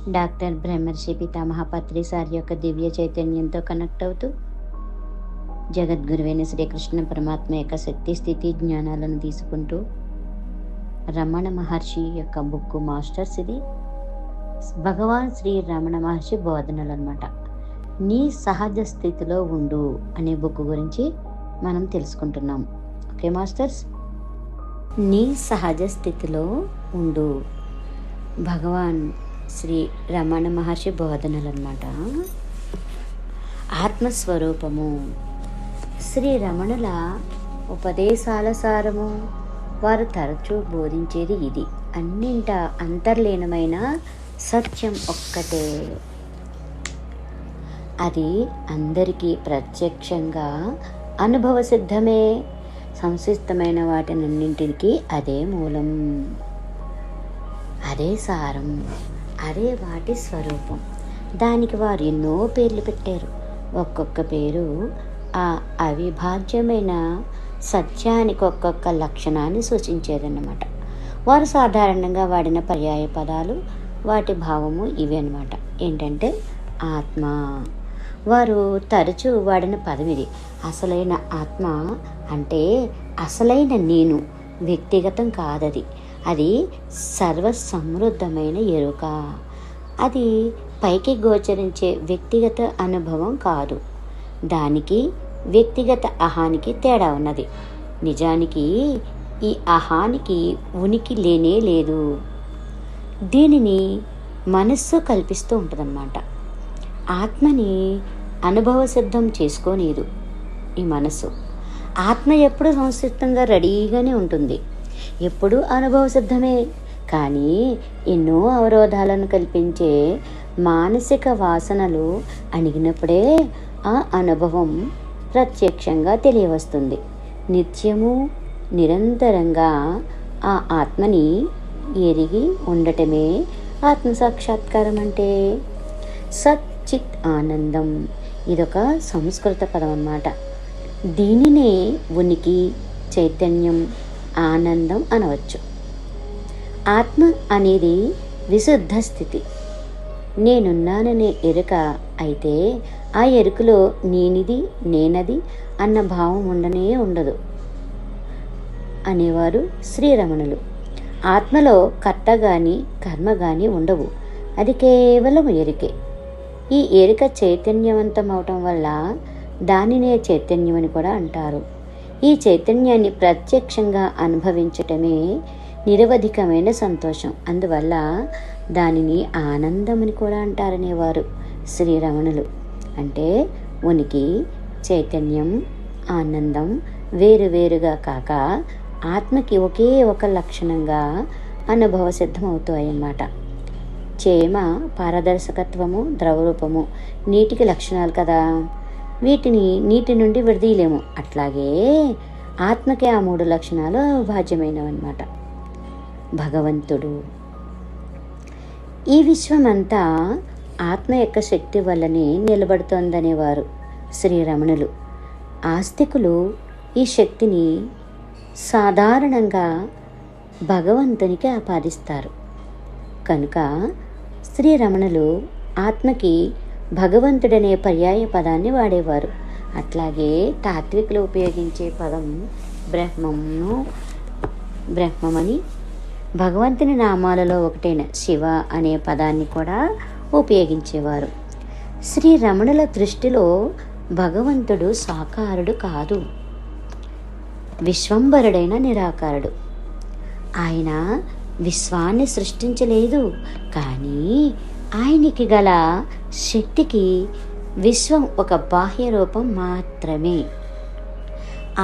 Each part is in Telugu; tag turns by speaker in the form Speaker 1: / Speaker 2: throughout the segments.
Speaker 1: డాక్టర్ బ్రహ్మర్షి పితామహ పత్రి సార్ యొక్క దివ్య చైతన్యంతో కనెక్ట్ అవుతూ జగద్గురువైన శ్రీకృష్ణ పరమాత్మ యొక్క శక్తి స్థితి జ్ఞానాలను తీసుకుంటూ రమణ మహర్షి యొక్క బుక్ మాస్టర్స్ ఇది భగవాన్ శ్రీ రమణ మహర్షి బోధనలు అనమాట. నీ సహజ స్థితిలో ఉండు అనే బుక్ గురించి మనం తెలుసుకుంటున్నాం. ఓకే మాస్టర్స్, నీ సహజ స్థితిలో ఉండు భగవాన్ శ్రీ రమణ మహర్షి బోధనలు అన్నమాట. ఆత్మస్వరూపము శ్రీ రమణుల ఉపదేశాల సారము. వారు తరచూ బోధించేది ఇది. అన్నింట అంతర్లీనమైన సత్యం ఒక్కటే. అది అందరికీ ప్రత్యక్షంగా అనుభవ సిద్ధమే. సంశిష్టమైన వాటినన్నింటికి అదే మూలం, అదే సారం, అదే వాటి స్వరూపం. దానికి వారు ఎన్నో పేర్లు పెట్టారు. ఒక్కొక్క పేరు ఆ అవిభాజ్యమైన సత్యానికి ఒక్కొక్క లక్షణాన్ని సూచించేదన్నమాట. వారు సాధారణంగా వాడిన పర్యాయ పదాలు, వాటి భావము ఇవి అన్నమాట. ఏంటంటే ఆత్మ. వారు తరచూ వాడిన పదం ఇది. అసలైన ఆత్మ అంటే అసలైన నేను, వ్యక్తిగతం కాదది. అది సర్వసమృద్ధమైన ఎరుక. అది పైకి గోచరించే వ్యక్తిగత అనుభవం కాదు. దానికి వ్యక్తిగత అహానికి తేడా ఉన్నది. నిజానికి ఈ అహానికి ఉనికి లేనే లేదు. దీనిని మనస్సు కల్పిస్తూ ఉంటుందన్నమాట. ఆత్మని అనుభవ సిద్ధం చేసుకోనీదు ఈ మనస్సు. ఆత్మ ఎప్పుడు సంసిద్ధంగా రెడీగానే ఉంటుంది, ఎప్పుడూ అనుభవ సిద్ధమే. కానీ ఎన్నో అవరోధాలను కల్పించే మానసిక వాసనలు అణిగినప్పుడే ఆ అనుభవం ప్రత్యక్షంగా తెలియవస్తుంది. నిత్యము నిరంతరంగా ఆ ఆత్మని ఎరిగి ఉండటమే ఆత్మసాక్షాత్కారం అంటే. సచ్చిత్ ఆనందం ఇదొక సంస్కృత పదం అన్నమాట. దీనినే ఉనికి, చైతన్యం, ఆనందం అనవచ్చు. ఆత్మ అనేది విశుద్ధ స్థితి. నేనున్నాననే ఎరుక. అయితే ఆ ఎరుకలో నేనిది, నేనది అన్న భావం ఉండనే ఉండదు అనేవారు శ్రీరమణులు. ఆత్మలో కర్త కానీ కర్మ కానీ ఉండవు. అది కేవలం ఎరుకే. ఈ ఎరుక చైతన్యవంతం అవటం వల్ల దానినే చైతన్యమని కూడా అంటారు. ఈ చైతన్యాన్ని ప్రత్యక్షంగా అనుభవించటమే నిరవధికమైన సంతోషం. అందువల్ల దానిని ఆనందమని కూడా అంటారనేవారు శ్రీరమణులు. అంటే ఉనికి, చైతన్యం, ఆనందం వేరువేరుగా కాక ఆత్మకి ఒకే ఒక లక్షణంగా అనుభవ సిద్ధమవుతాయి అన్నమాట. చేమ, పారదర్శకత్వము, ద్రవరూపము నీటికి లక్షణాలు కదా. వీటిని నీటి నుండి విడదీయలేము. అట్లాగే ఆత్మకి ఆ మూడు లక్షణాలు అవిభాజ్యమైనవన్నమాట. భగవంతుడు. ఈ విశ్వమంతా ఆత్మ యొక్క శక్తి వల్లనే నిలబడుతోందనేవారు శ్రీరమణులు. ఆస్తికులు ఈ శక్తిని సాధారణంగా భగవంతునికి ఆపాదిస్తారు. కనుక శ్రీరమణులు ఆత్మకి భగవంతుడనే పర్యాయ పదాన్ని వాడేవారు. అట్లాగే తాత్వికులు ఉపయోగించే పదం బ్రహ్మమని, భగవంతుని నామాలలో ఒకటైన శివ అనే పదాన్ని కూడా ఉపయోగించేవారు. శ్రీరమణుల దృష్టిలో భగవంతుడు సాకారుడు కాదు, విశ్వంబరుడైన నిరాకారుడు. ఆయన విశ్వాన్ని సృష్టించలేదు. కానీ ఆయనకి గల శక్తికి విశ్వం ఒక బాహ్య రూపం మాత్రమే.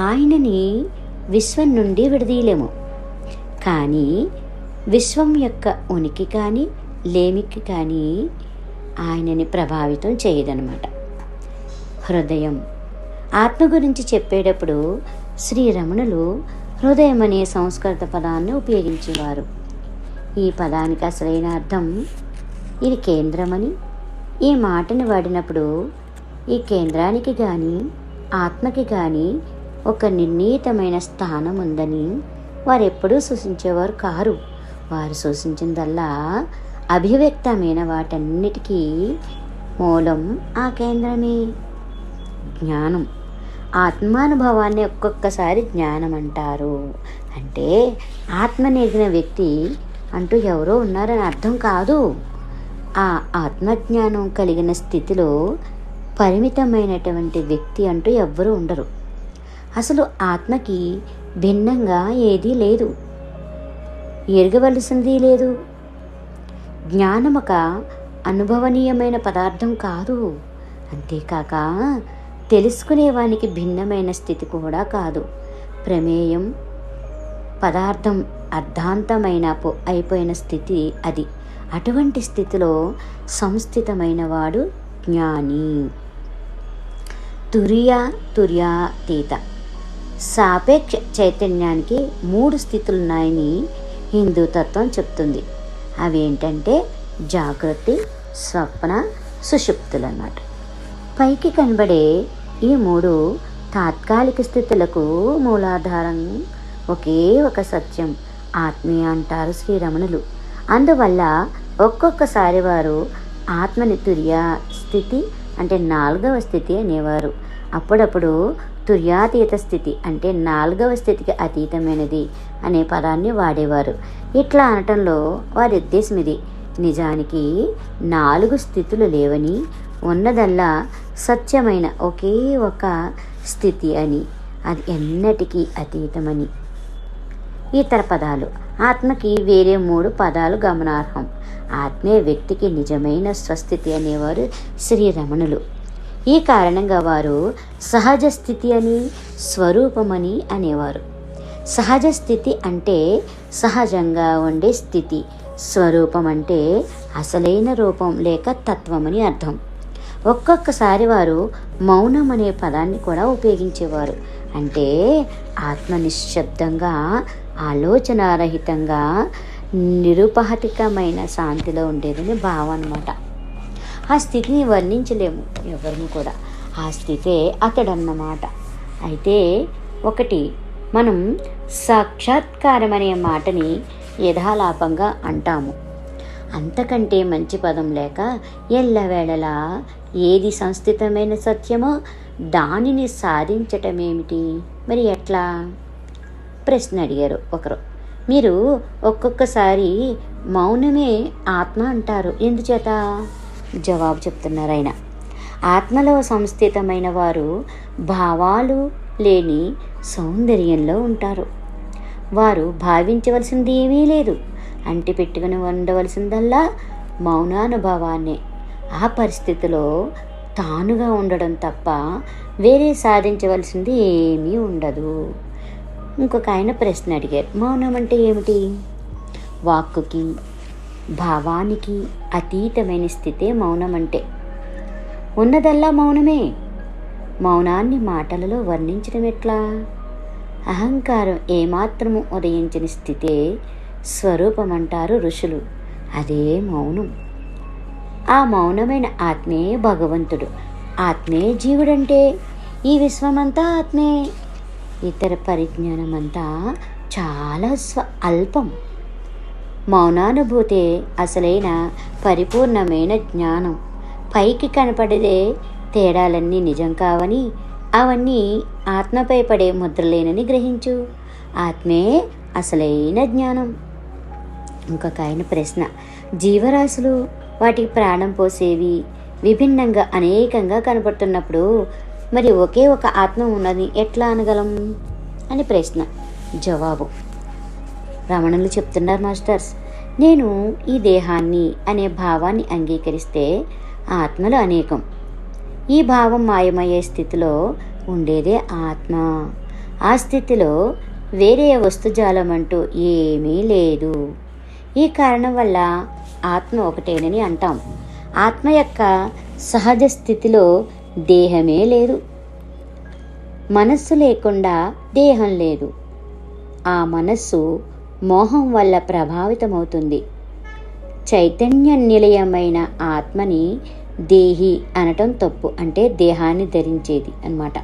Speaker 1: ఆయనని విశ్వం నుండి విడదీయలేము. కానీ విశ్వం యొక్క ఉనికి కానీ లేమికి కానీ ఆయనని ప్రభావితం చేయదన్నమాట. హృదయం. ఆత్మ గురించి చెప్పేటప్పుడు శ్రీరమణులు హృదయం అనే సంస్కృత పదాన్ని ఉపయోగించేవారు. ఈ పదానికి అసలైన అర్థం ఇది కేంద్రమని. ఈ మాటని వాడినప్పుడు ఈ కేంద్రానికి కానీ ఆత్మకి కానీ ఒక నిర్ణీతమైన స్థానం ఉందని వారెప్పుడూ సూచించేవారు కారు. వారు సూచించిందల్లా అభివ్యక్తమైన వాటన్నిటికీ మూలం ఆ కేంద్రమే జ్ఞానం. ఆత్మానుభవాన్ని ఒక్కొక్కసారి జ్ఞానం అంటారు. అంటే ఆత్మ నెరిగిన వ్యక్తి అంటూ ఎవరో ఉన్నారని అర్థం కాదు. ఆ ఆత్మజ్ఞానం కలిగిన స్థితిలో పరిమితమైనటువంటి వ్యక్తి అంటూ ఎవ్వరూ ఉండరు. అసలు ఆత్మకి భిన్నంగా ఏదీ లేదు, ఎరగవలసింది లేదు. జ్ఞానం ఒక అనుభవనీయమైన పదార్థం కాదు. అంతేకాక తెలుసుకునేవానికి భిన్నమైన స్థితి కూడా కాదు. ప్రమేయం పదార్థం అర్ధాంతమైన అయిపోయిన స్థితి అది. అటువంటి స్థితిలో సంస్థితమైన వాడు జ్ఞాని. తుర్యాతీత సాపేక్ష చైతన్యానికి 3 స్థితులున్నాయని హిందూ తత్వం చెప్తుంది. అవేంటంటే జాగృతి, స్వప్న, సుషుప్తులు అన్నమాట. పైకి కనబడే ఈ 3 తాత్కాలిక స్థితులకు మూలాధారం ఒకే ఒక సత్యం, ఆత్మే అంటారు శ్రీరమణులు. అందువల్ల ఒక్కొక్కసారి వారు ఆత్మని తుర్య స్థితి అంటే 4వ స్థితి అనేవారు. అప్పుడప్పుడు తుర్యాతీత స్థితి అంటే 4వ స్థితికి అతీతమైనది అనే పదాన్ని వాడేవారు. ఇట్లా అనటంలో వారి ఉద్దేశం ఇది. నిజానికి 4 స్థితులు లేవని, ఉన్నదల్లా సత్యమైన ఒకే ఒక స్థితి అని, అది ఎన్నటికీ అతీతమని. ఇతర పదాలు ఆత్మకి వేరే 3 పదాలు గమనార్హం. ఆత్మే వ్యక్తికి నిజమైన స్వస్థితి అనేవారు శ్రీరమణులు. ఈ కారణంగా వారు సహజ స్థితి అని, స్వరూపమని అనేవారు. సహజ స్థితి అంటే సహజంగా ఉండే స్థితి, స్వరూపం అంటే అసలైన రూపం లేక తత్వమని అర్థం. ఒక్కొక్కసారి వారు మౌనం అనే పదాన్ని కూడా ఉపయోగించేవారు. అంటే ఆత్మ నిశ్శబ్దంగా, ఆలోచనారహితంగా, నిరుపహటికమైన శాంతిలో ఉండేదని భావం అన్నమాట. ఆ స్థితిని వర్ణించలేము ఎవరిని కూడా. ఆ స్థితే అతడన్నమాట. అయితే ఒకటి, మనం సాక్షాత్కారం అనే మాటని యథాలాపంగా అంటాము. అంతకంటే మంచి పదం లేక ఎల్లవేళలా ఏది సంస్థితమైన సత్యమో దానిని సాధించటమేమిటి, మరి ఎట్లా ప్రశ్న అడిగారు ఒకరు. మీరు ఒక్కొక్కసారి మౌనమే ఆత్మ అంటారు, ఎందుచేత? జవాబు చెప్తున్నారు ఆయన. ఆత్మలో సంస్థితమైన వారు భావాలు లేని సౌందర్యంలో ఉంటారు. వారు భావించవలసింది ఏమీ లేదు, అంటి పెట్టుకుని ఉండవలసిందల్లా మౌనానుభవాన్నే. ఆ పరిస్థితిలో తానుగా ఉండడం తప్ప వేరే సాధించవలసింది ఏమీ ఉండదు. ఇంకొక ఆయన ప్రశ్న అడిగారు, మౌనం అంటే ఏమిటి? వాక్కుకి, భావానికి అతీతమైన స్థితే మౌనం అంటే. ఉన్నదల్లా మౌనమే. మౌనాన్ని మాటలలో వర్ణించడం ఎట్లా? అహంకారం ఏమాత్రము ఉదయించిన స్థితే స్వరూపమంటారు ఋషులు. అదే మౌనం. ఆ మౌనమైన ఆత్మే భగవంతుడు, ఆత్మే జీవుడంటే. ఈ విశ్వమంతా ఆత్మే. ఇతర పరిజ్ఞానం అంతా చాలా అల్పం. మౌనానుభూతే అసలైన పరిపూర్ణమైన జ్ఞానం. పైకి కనపడేదే తేడాలన్నీ నిజం కావని, అవన్నీ ఆత్మపై పడే ముద్రలేనని గ్రహించు. ఆత్మే అసలైన జ్ఞానం. ఇంకొక ఆయన ప్రశ్న, జీవరాశులు వాటికి ప్రాణం పోసేవి విభిన్నంగా అనేకంగా కనపడుతున్నప్పుడు మరి ఒకే ఒక ఆత్మ ఉన్నది ఎట్లా అనగలం అని ప్రశ్న. జవాబు రమణులు చెప్తున్నారు, మాస్టర్స్, నేను ఈ దేహాన్ని అనే భావాన్ని అంగీకరిస్తే ఆత్మలు అనేకం. ఈ భావం మాయమయ్యే స్థితిలో ఉండేదే ఆత్మ. ఆ స్థితిలో వేరే వస్తుజాలం అంటూ ఏమీ లేదు. ఈ కారణం వల్ల ఆత్మ ఒకటేనని అంటాం. ఆత్మ యొక్క సహజ స్థితిలో దేహమే లేదు. మనస్సు లేకుండా దేహం లేదు. ఆ మనస్సు మోహం వల్ల ప్రభావితమవుతుంది. చైతన్య నిలయమైన ఆత్మని దేహి అనటం తప్పు. అంటే దేహాన్ని ధరించేది అన్నమాట.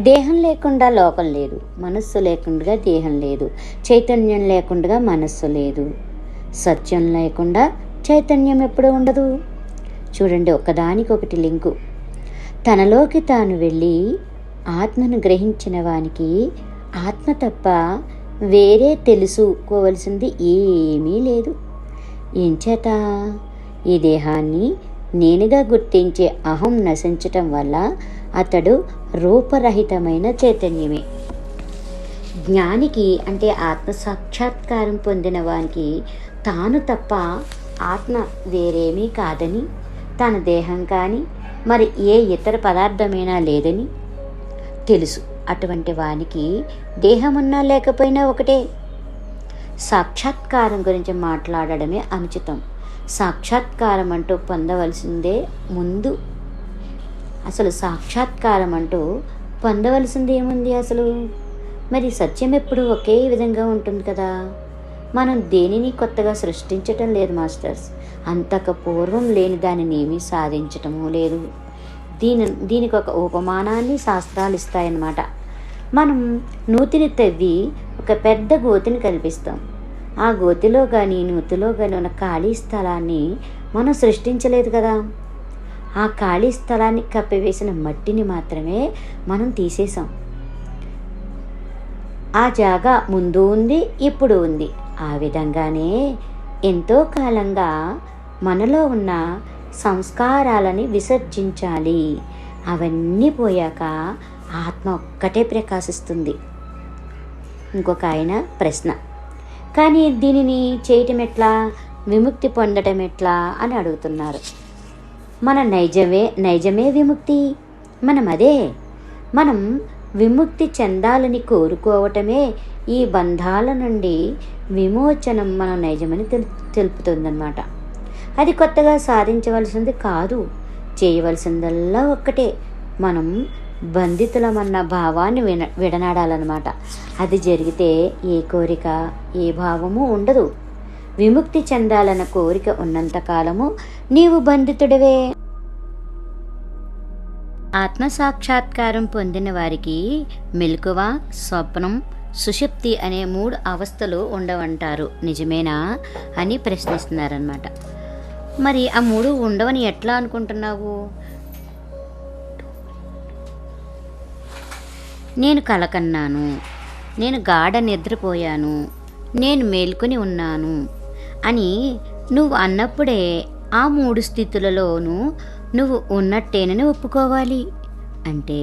Speaker 1: దేహం లేకుండా లోకం లేదు, మనస్సు లేకుండా దేహం లేదు, చైతన్యం లేకుండా మనస్సు లేదు. సత్యం లేకుండా చైతన్యం ఎప్పుడూ ఉండదు. చూడండి, ఒకదానికొకటి లింకు. తనలోకి తాను వెళ్ళి ఆత్మను గ్రహించిన వానికి ఆత్మ తప్ప వేరే తెలుసుకోవలసింది ఏమీ లేదు. ఎంచేత ఈ దేహాన్ని నేనుగా గుర్తించే అహం నశించటం వల్ల అతడు రూపరహితమైన చైతన్యమే. జ్ఞానికి అంటే ఆత్మ సాక్షాత్కారం పొందిన వానికి తాను తప్ప ఆత్మ వేరేమీ కాదని, తన దేహం కానీ మరి ఏ ఇతర పదార్థమైనా లేదని తెలుసు. అటువంటి వానికి దేహమున్నా లేకపోయినా ఒకటే. సాక్షాత్కారం గురించి మాట్లాడడమే అనుచితం. సాక్షాత్కారం అంటూ పొందవలసిందే ముందు. అసలు సాక్షాత్కారం అంటూ పొందవలసింది ఏముంది అసలు? మరి సత్యం ఎప్పుడు ఒకే విధంగా ఉంటుంది కదా. మనం దేనిని కొత్తగా సృష్టించటం లేదు మాస్టర్స్. అంతకు పూర్వం లేని దానిని ఏమీ సాధించటము లేదు. దీనికి ఒక ఉపమానాన్ని శాస్త్రాలు ఇస్తాయన్నమాట. మనం నూతిని తవ్వి ఒక పెద్ద గోతిని కల్పిస్తాం. ఆ గోతిలో కానీ నూతిలో కానీ ఉన్న ఖాళీ స్థలాన్ని మనం సృష్టించలేదు కదా. ఆ ఖాళీ స్థలాన్ని కప్పివేసిన మట్టిని మాత్రమే మనం తీసేసాం. ఆ జాగా ముందు ఉంది, ఇప్పుడు ఉంది. ఆ విధంగానే ఎంతో కాలంగా మనలో ఉన్న సంస్కారాలని విసర్జించాలి. అవన్నీ పోయాక ఆత్మ ఒక్కటే ప్రకాశిస్తుంది. ఇంకొక ఆయన ప్రశ్న, కానీ దీనిని చేయటం ఎట్లా, విముక్తి పొందటం ఎట్లా అని అడుగుతున్నారు. మన నైజమే విముక్తి. మనం విముక్తి చెందాలని కోరుకోవటమే ఈ బంధాల నుండి విమోచనం మన నైజమని తెలుపుతుందన్నమాట. అది కొత్తగా సాధించవలసింది కాదు. చేయవలసిందల్లా ఒక్కటే, మనం బంధితులమన్న భావాన్ని విడనాడాలన్నమాట. అది జరిగితే ఏ కోరిక ఏ భావము ఉండదు. విముక్తి చెందాలన్న కోరిక ఉన్నంతకాలము నీవు బంధితుడివే. ఆత్మసాక్షాత్కారం పొందిన వారికి మెలకువ, స్వప్నం, సుషుప్తి అనే 3 అవస్థలు ఉండవంటారు. నిజమేనా అని ప్రశ్నిస్తున్నారన్నమాట. మరి ఆ 3 ఉండవని ఎట్లా అనుకుంటున్నావు? నేను కలకన్నాను, నేను గాఢ నిద్రపోయాను, నేను మేల్కొని ఉన్నాను అని నువ్వు అన్నప్పుడే ఆ 3 స్థితులలోనూ నువ్వు ఉన్నట్టేనని ఒప్పుకోవాలి. అంటే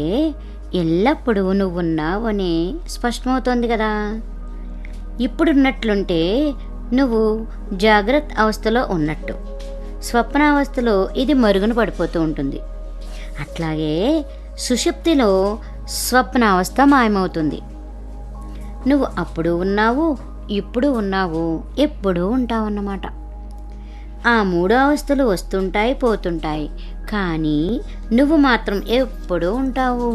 Speaker 1: ఎల్లప్పుడూ నువ్వున్నావని స్పష్టమవుతోంది కదా. ఇప్పుడున్నట్లుంటే నువ్వు జాగ్రత్త అవస్థలో ఉన్నట్టు, స్వప్నావస్థలో ఇది మరుగున పడిపోతూ ఉంటుంది. అట్లాగే సుషుప్తిలో స్వప్నావస్థ మాయమవుతుంది. నువ్వు అప్పుడు ఉన్నావు, ఇప్పుడు ఉన్నావు, ఎప్పుడూ ఉంటావన్నమాట. ఆ 3 అవస్థలు వస్తుంటాయి, పోతుంటాయి, కానీ నువ్వు మాత్రం ఎప్పుడూ ఉంటావు.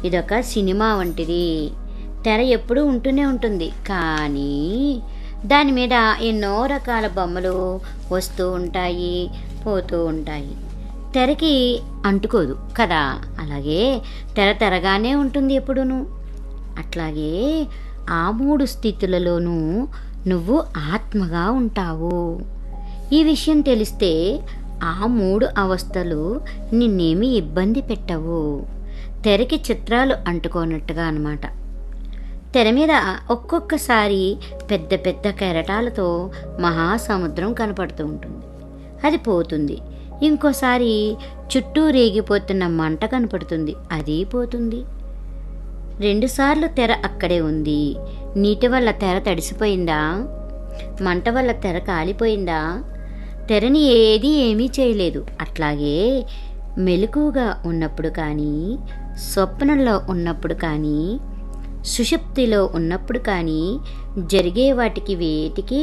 Speaker 1: ఇదొక సినిమా వంటిది. తెర ఎప్పుడూ ఉంటూనే ఉంటుంది, కానీ దాని మీద ఎన్నో రకాల బొమ్మలు వస్తూ ఉంటాయి, పోతూ ఉంటాయి. తెరకి అంటుకోదు కదా. అలాగే తెరగానే ఉంటుంది ఎప్పుడూను. అట్లాగే ఆ 3 స్థితులలోనూ నువ్వు ఆత్మగా ఉంటావు. ఈ విషయం తెలిస్తే ఆ 3 అవస్థలు నిన్నేమీ ఇబ్బంది పెట్టవు. తెరకి చిత్రాలు అంటుకోనట్టుగా అన్నమాట. తెర మీద ఒక్కొక్కసారి పెద్ద పెద్ద కెరటాలతో మహాసముద్రం కనపడుతూ ఉంటుంది. అది పోతుంది. ఇంకోసారి చుట్టూ రేగిపోతున్న మంట కనపడుతుంది. అది పోతుంది. 2 సార్లు తెర అక్కడే ఉంది. నీటి వల్ల తెర తడిసిపోయిందా? మంట వల్ల తెర కాలిపోయిందా? తెరని ఏమీ చేయలేదు. అట్లాగే మెలకువగా ఉన్నప్పుడు కానీ, స్వప్నంలో ఉన్నప్పుడు కానీ, సుషుప్తిలో ఉన్నప్పుడు కానీ జరిగే వాటికి వేటికి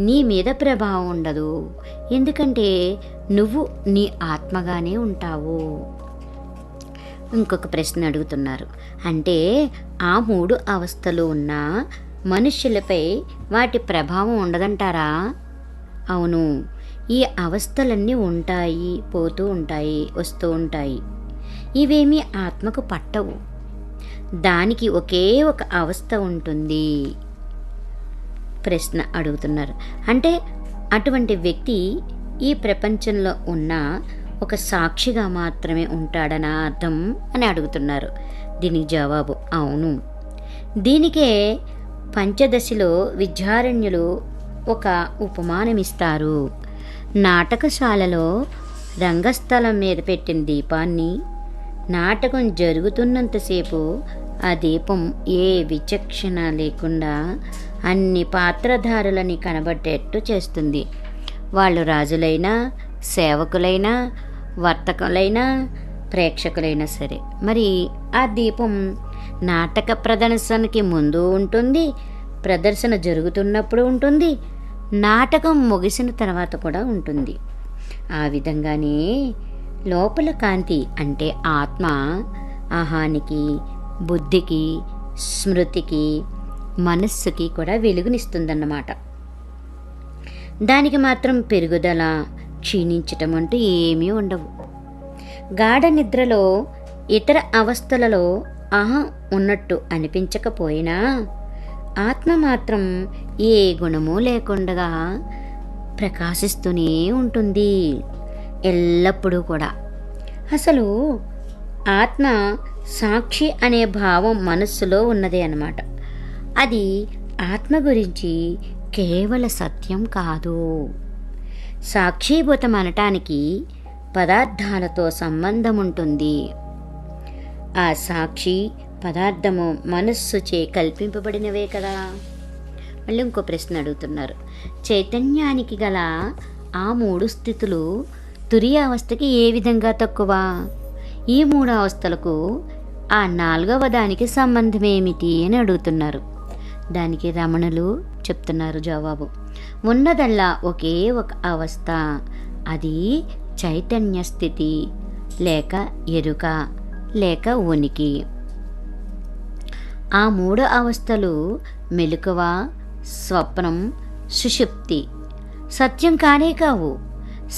Speaker 1: నీ మీద ప్రభావం ఉండదు. ఎందుకంటే నువ్వు నీ ఆత్మగానే ఉంటావు. ఇంకొక ప్రశ్న అడుగుతున్నారు. అంటే ఆ 3 అవస్థలు ఉన్న మనుష్యులపై వాటి ప్రభావం ఉండదంటారా? అవును, ఈ అవస్థలన్నీ ఉంటాయి, పోతూ ఉంటాయి, వస్తూ ఉంటాయి. ఇవేమీ ఆత్మకు పట్టవు. దానికి ఒకే ఒక అవస్థ ఉంటుంది. ప్రశ్న అడుగుతున్నారు. అంటే అటువంటి వ్యక్తి ఈ ప్రపంచంలో ఉన్న ఒక సాక్షిగా మాత్రమే ఉంటాడనా అర్థం అని అడుగుతున్నారు. దీనికి జవాబు అవును. దీనికే పంచదశిలో విద్యారణ్యులు ఒక ఉపమానమిస్తారు. నాటకశాలలో రంగస్థలం మీద పెట్టిన దీపాన్ని నాటకం జరుగుతున్నంతసేపు ఆ దీపం ఏ విచక్షణ లేకుండా అన్ని పాత్రధారులని కనబడేట్టు చేస్తుంది. వాళ్ళు రాజులైనా, సేవకులైనా, వర్తకులైనా, ప్రేక్షకులైనా సరే. మరి ఆ దీపం నాటక ప్రదర్శనకి ముందు ఉంటుంది, ప్రదర్శన జరుగుతున్నప్పుడు ఉంటుంది, నాటకం ముగిసిన తర్వాత కూడా ఉంటుంది. ఆ విధంగానే లోపల కాంతి అంటే ఆత్మ ఆహానికి, బుద్ధికి, స్మృతికి, మనస్సుకి కూడా వెలుగునిస్తుందన్నమాట. దానికి మాత్రం పెరుగుదల, క్షీణించటం అంటూ ఏమీ ఉండవు. గాఢ నిద్రలో ఇతర అవస్థలలో అహం ఉన్నట్టు అనిపించకపోయినా ఆత్మ మాత్రం ఏ గుణము లేకుండా ప్రకాశిస్తూనే ఉంటుంది ఎల్లప్పుడూ కూడా. అసలు ఆత్మ సాక్షి అనే భావం మనస్సులో ఉన్నదే అన్నమాట. అది ఆత్మ గురించి కేవల సత్యం కాదు. సాక్షీభూతం అనటానికి పదార్థాలతో సంబంధం ఉంటుంది. ఆ సాక్షి పదార్థము మనస్సుచే కల్పింపబడినవే కదా. మళ్ళీ ఇంకో ప్రశ్న అడుగుతున్నారు. చైతన్యానికి గల ఆ 3 స్థితులు తురియావస్థకి ఏ విధంగా తక్కువ? ఈ 3 అవస్థలకు ఆ 4వ దానికి సంబంధం ఏమిటి అని అడుగుతున్నారు. దానికి రమణులు చెప్తున్నారు జవాబు. ఉన్నదల్లా ఒకే ఒక అవస్థ, అది చైతన్య స్థితి లేక ఎరుక లేక ఉనికి. ఆ 3 అవస్థలు మెలకువ, స్వప్నం, సుషుప్తి సత్యం కానే కావు.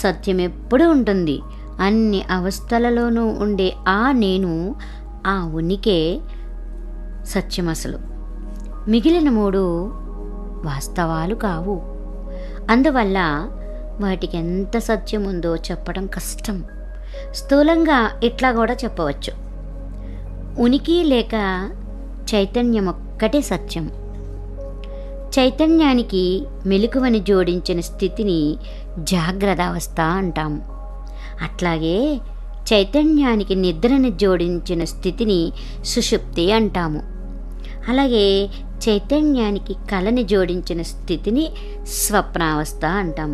Speaker 1: సత్యం ఎప్పుడు ఉంటుంది. అన్ని అవస్థలలోనూ ఉండే ఆ నేను, ఆ ఉనికే సత్యం అసలు. మిగిలిన 3 వాస్తవాలు కావు. అందువల్ల వాటికి ఎంత సత్యం ఉందో చెప్పడం కష్టం. స్థూలంగా ఇట్లా కూడా చెప్పవచ్చు. ఉనికి లేక చైతన్యం ఒక్కటే సత్యం. చైతన్యానికి మెలకువని జోడించిన స్థితిని జాగ్రత్త అవస్థ అంటాం. అట్లాగే చైతన్యానికి నిద్రని జోడించిన స్థితిని సుషుప్తి అంటాము. అలాగే చైతన్యానికి కళని జోడించిన స్థితిని స్వప్నావస్థ అంటాం.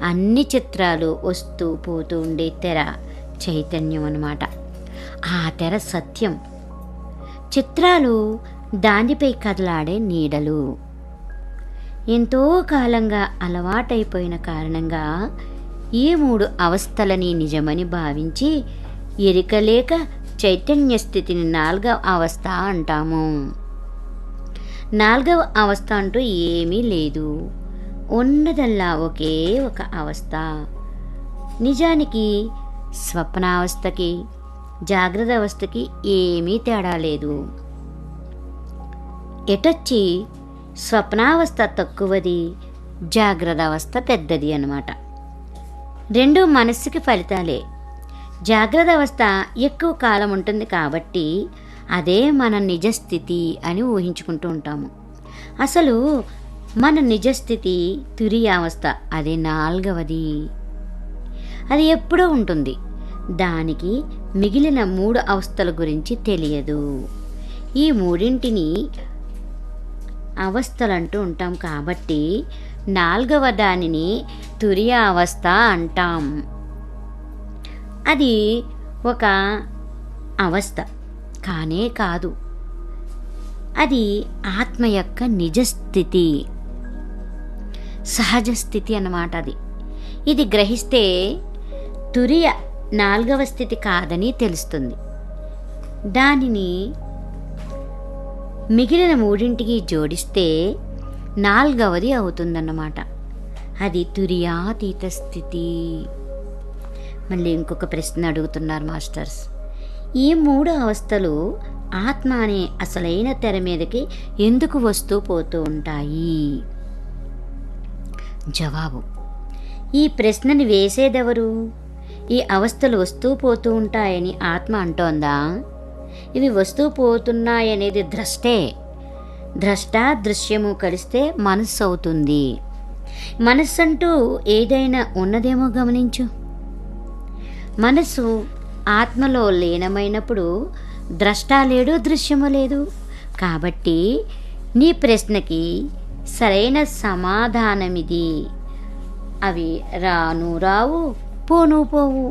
Speaker 1: అన్ని చిత్రాలు వస్తూ పోతూ ఉండే తెర చైతన్యం అన్నమాట. ఆ తెర సత్యం. చిత్రాలు దానిపై కదలాడే నీడలు. ఎంతో కాలంగా అలవాటైపోయిన కారణంగా ఈ 3 అవస్థలని నిజమని భావించి ఎరికలేక చైతన్య స్థితిని 4వ అవస్థ అంటాము. 4వ అవస్థ అంటూ ఏమీ లేదు. ఉన్నదల్లా ఒకే ఒక అవస్థ. నిజానికి స్వప్నావస్థకి జాగ్రత్త అవస్థకి ఏమీ తేడా లేదు. ఎటొచ్చి స్వప్నావస్థ తక్కువది, జాగ్రత్త అవస్థ పెద్దది అన్నమాట. 2 మనస్సుకి ఫలితాలే. జాగ్రత్త అవస్థ ఎక్కువ కాలం ఉంటుంది కాబట్టి అదే మన నిజస్థితి అని ఊహించుకుంటూ ఉంటాము. అసలు మన నిజస్థితి తురియావస్థ, అది 4వది. అది ఎప్పుడూ ఉంటుంది. దానికి మిగిలిన 3 అవస్థల గురించి తెలియదు. ఈ 3ంటిని అవస్థలంటూ ఉంటాం కాబట్టి 4వ దానిని తురియావస్థ అంటాం. అది ఒక అవస్థ కానే కాదు. అది ఆత్మ యొక్క నిజస్థితి, సహజ స్థితి అన్నమాట. ఇది గ్రహిస్తే తురియ 4వ స్థితి కాదని తెలుస్తుంది. దానిని మిగిలిన 3ంటికి జోడిస్తే 4వది అవుతుందన్నమాట. అది తురియాతీత స్థితి. మళ్ళీ ఇంకొక ప్రశ్న అడుగుతున్నారు మాస్టర్స్. ఈ 3 అవస్థలు ఆత్మ అనే అసలైన తెర మీదకి ఎందుకు వస్తూ పోతూ ఉంటాయి? జవాబు, ఈ ప్రశ్నని వేసేదెవరు? ఈ అవస్థలు వస్తూ పోతూ ఉంటాయని ఆత్మ అంటోందా? ఇవి వస్తూ పోతున్నాయనేది ద్రష్టే. ద్రష్ట దృశ్యము కలిస్తే మనస్సు అవుతుంది. మనస్సు అంటూ ఏదైనా ఉన్నదేమో గమనించు. మనస్సు ఆత్మలో లీనమైనప్పుడు ద్రష్ట లేడు, దృశ్యము లేదు. కాబట్టి నీ ప్రశ్నకి సరైన సమాధానమిది. అవి రాను రావు, పోను పోవు.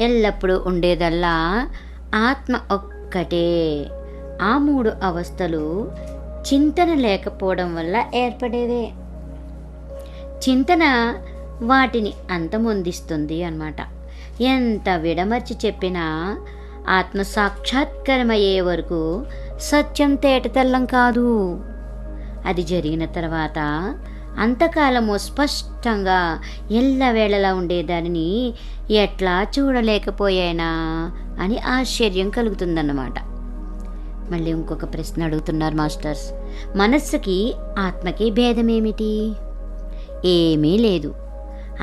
Speaker 1: ఎల్లప్పుడూ ఉండేదల్లా ఆత్మ ఒక్కటే. ఆ 3 అవస్థలు చింతన లేకపోవడం వల్ల ఏర్పడేవే. చింతన వాటిని అంతమొందిస్తుంది అన్నమాట. ఎంత విడమర్చి చెప్పినా ఆత్మ సాక్షాత్కారమయ్యే వరకు సత్యం తేటతెల్లం కాదు. అది జరిగిన తర్వాత అంతకాలము స్పష్టంగా ఎల్లవేళలా ఉండేదానిని ఎట్లా చూడలేకపోయానా అని ఆశ్చర్యం కలుగుతుందన్నమాట. మళ్ళీ ఇంకొక ప్రశ్న అడుగుతున్నారు మాస్టర్స్. మనస్సుకి ఆత్మకి భేదమేమిటి? ఏమీ లేదు.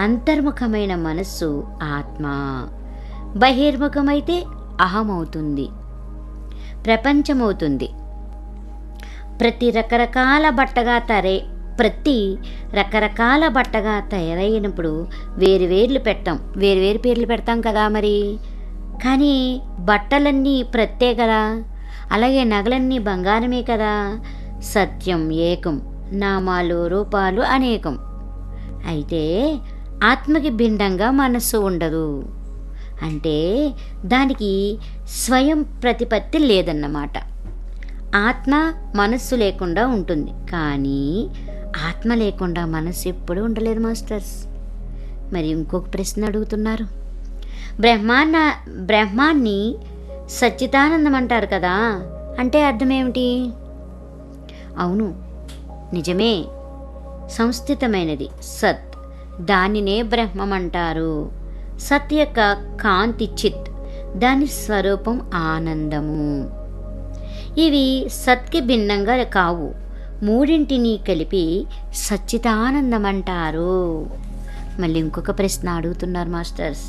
Speaker 1: అంతర్ముఖమైన మనస్సు ఆత్మ, బహిర్ముఖమైతే అహమవుతుంది, ప్రపంచమవుతుంది. ప్రతి రకరకాల బట్టగా తయారైనప్పుడు వేరు పేర్లు పెడతాం కదా మరి. కానీ బట్టలన్నీ ప్రత్తే కదా, అలాగే నగలన్నీ బంగారమే కదా. సత్యం ఏకం, నామాలు రూపాలు అనేకం. అయితే ఆత్మకి భిన్నంగా మనస్సు ఉండదు. అంటే దానికి స్వయం ప్రతిపత్తి లేదన్నమాట. ఆత్మ మనస్సు లేకుండా ఉంటుంది, కానీ ఆత్మ లేకుండా మనస్సు ఎప్పుడూ ఉండలేదు మాస్టర్స్. మరి ఇంకొక ప్రశ్న అడుగుతున్నారు. బ్రహ్మాన్ని సచ్చిదానందం అంటారు కదా, అంటే అర్థమేమిటి? అవును, నిజమే. సంస్థితమైనది సత్, దానినే బ్రహ్మం అంటారు. సత్ యొక్క కాంతి చిత్, దాని స్వరూపం ఆనందము. ఇవి సత్కి భిన్నంగా కావు. మూడింటిని కలిపి సచ్చిదానందం అంటారు. మళ్ళీ ఇంకొక ప్రశ్న అడుగుతున్నారు మాస్టర్స్.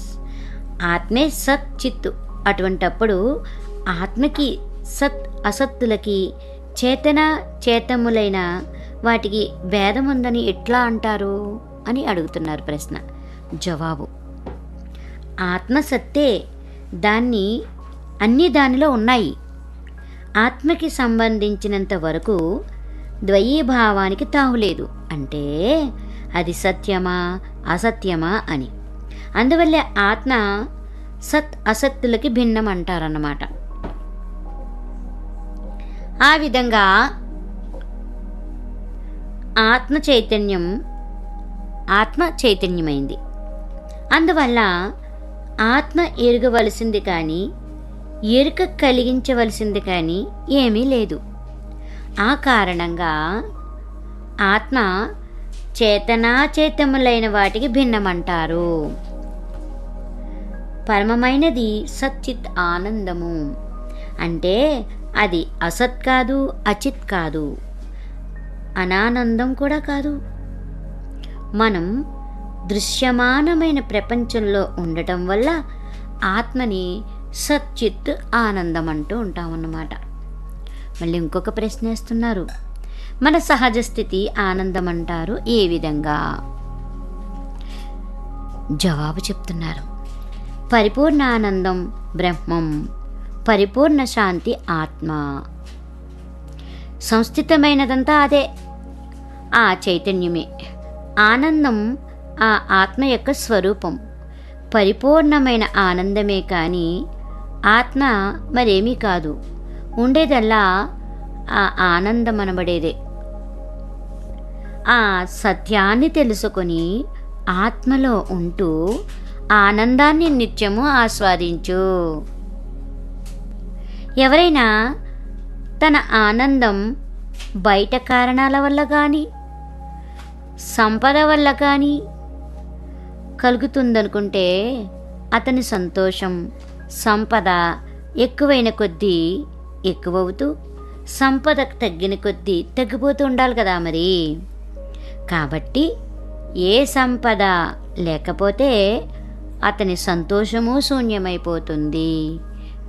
Speaker 1: ఆత్మే సత్ చిత్తు. అటువంటప్పుడు ఆత్మకి సత్ అసత్తులకి చేతన చేతములైన వాటికి భేదం ఉందని ఎట్లా అంటారు అని అడుగుతున్నారు ప్రశ్న. జవాబు: ఆత్మ సత్తే, అన్నీ దానిలో ఉన్నాయి. ఆత్మకి సంబంధించినంత వరకు ద్వయీభావానికి తావులేదు. అంటే అది సత్యమా అసత్యమా అని. అందువల్లే ఆత్మ సత్ అసత్తులకి భిన్నం అంటారన్నమాట. ఆ విధంగా ఆత్మ చైతన్యమైంది. అందువల్ల ఆత్మ ఎరగవలసింది కానీ ఎరుక కలిగించవలసింది కానీ ఏమీ లేదు. ఆ కారణంగా ఆత్మ చేతనాచేతములైన వాటికి భిన్నమంటారు. పరమమైనది సచ్చిత్ ఆనందము. అంటే అది అసత్ కాదు, అచిత్ కాదు, అనానందం కూడా కాదు. మనం దృశ్యమానమైన ప్రపంచంలో ఉండటం వల్ల ఆత్మని సచ్చిత్ ఆనందం అంటూ ఉంటామన్నమాట. మళ్ళీ ఇంకొక ప్రశ్న వేస్తున్నారు. మన సహజ స్థితి ఆనందం అంటారు ఏ విధంగా? జవాబు చెప్తున్నారు. పరిపూర్ణ ఆనందం బ్రహ్మం, పరిపూర్ణ శాంతి ఆత్మ. సంస్థితమైనదంతా అదే, ఆ చైతన్యమే. ఆనందం ఆ ఆత్మ యొక్క స్వరూపం. పరిపూర్ణమైన ఆనందమే కానీ ఆత్మ మరేమీ కాదు. ఉండేదల్లా ఆ ఆనందం అనబడేదే. ఆ సత్యాన్ని తెలుసుకొని ఆత్మలో ఉంటూ ఆనందాన్ని నిత్యము ఆస్వాదించు. ఎవరైనా తన ఆనందం బయట కారణాల వల్ల కానీ సంపద వల్ల కానీ కలుగుతుందనుకుంటే అతని సంతోషం సంపద ఎక్కువైన కొద్దీ ఎక్కువవుతూ సంపద తగ్గిన కొద్దీ తగ్గిపోతూ ఉండాలి కదా మరి. కాబట్టి ఏ సంపద లేకపోతే అతని సంతోషము శూన్యమైపోతుంది.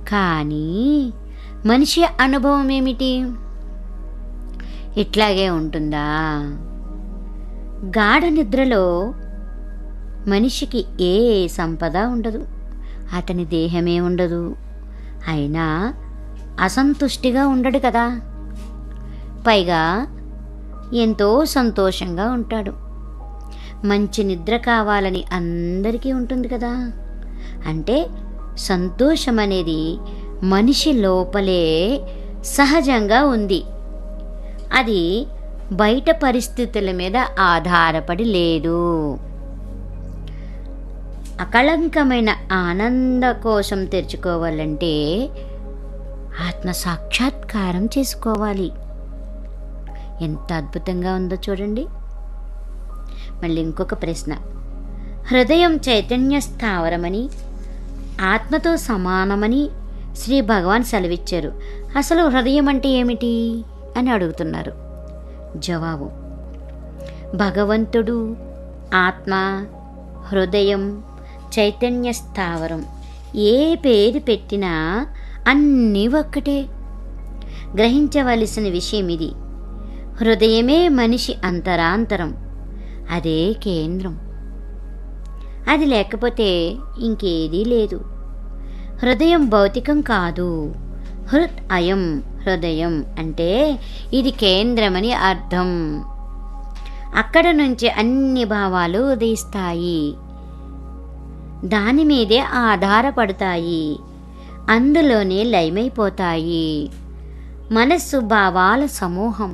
Speaker 1: కానీ మనిషి అనుభవం ఏమిటి? ఇట్లాగే ఉంటుందా? గాఢ నిద్రలో మనిషికి ఏ సంపద ఉండదు, అతని దేహమే ఉండదు, అయినా అసంతుష్టిగా ఉండడు కదా. పైగా ఎంతో సంతోషంగా ఉంటాడు. మంచి నిద్ర కావాలని అందరికీ ఉంటుంది కదా. అంటే సంతోషం అనేది మనిషి లోపలే సహజంగా ఉంది. అది బయట పరిస్థితుల మీద ఆధారపడి లేదు. అకళంకమైన ఆనంద కోసం తెరుచుకోవాలంటే ఆత్మ సాక్షాత్కారం చేసుకోవాలి. ఎంత అద్భుతంగా ఉందో చూడండి. మళ్ళీ ఇంకొక ప్రశ్న. హృదయం చైతన్య స్థావరమని, ఆత్మతో సమానమని శ్రీ భగవాన్ సెలవిచ్చారు. అసలు హృదయం అంటే ఏమిటి అని అడుగుతున్నారు. జవాబు: భగవంతుడు, ఆత్మ, హృదయం, చైతన్య స్థావరం ఏ పేరు పెట్టినా అన్నీ ఒక్కటే. గ్రహించవలసిన విషయం ఇది. హృదయమే మనిషి అంతరాంతరం, అదే కేంద్రం. అది లేకపోతే ఇంకేదీ లేదు. హృదయం భౌతికం కాదు. హృత్ అయం, హృదయం అంటే ఇది కేంద్రమని అర్థం. అక్కడ నుంచి అన్ని భావాలు ఉదయిస్తాయి, దాని మీదే ఆధారపడతాయి, అందులోనే లయమైపోతాయి. మనస్సు భావాల సమూహం.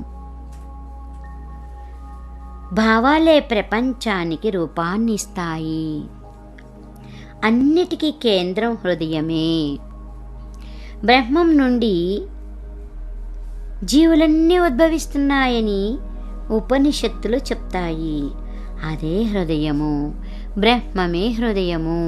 Speaker 1: భావాలే ప్రపంచానికి రూపాన్ని ఇస్తాయి. అన్నిటికీ కేంద్రం హృదయమే. బ్రహ్మం నుండి జీవులన్నీ ఉద్భవిస్తున్నాయని ఉపనిషత్తులు చెప్తాయి. అదే హృదయము. బ్రహ్మమే హృదయము.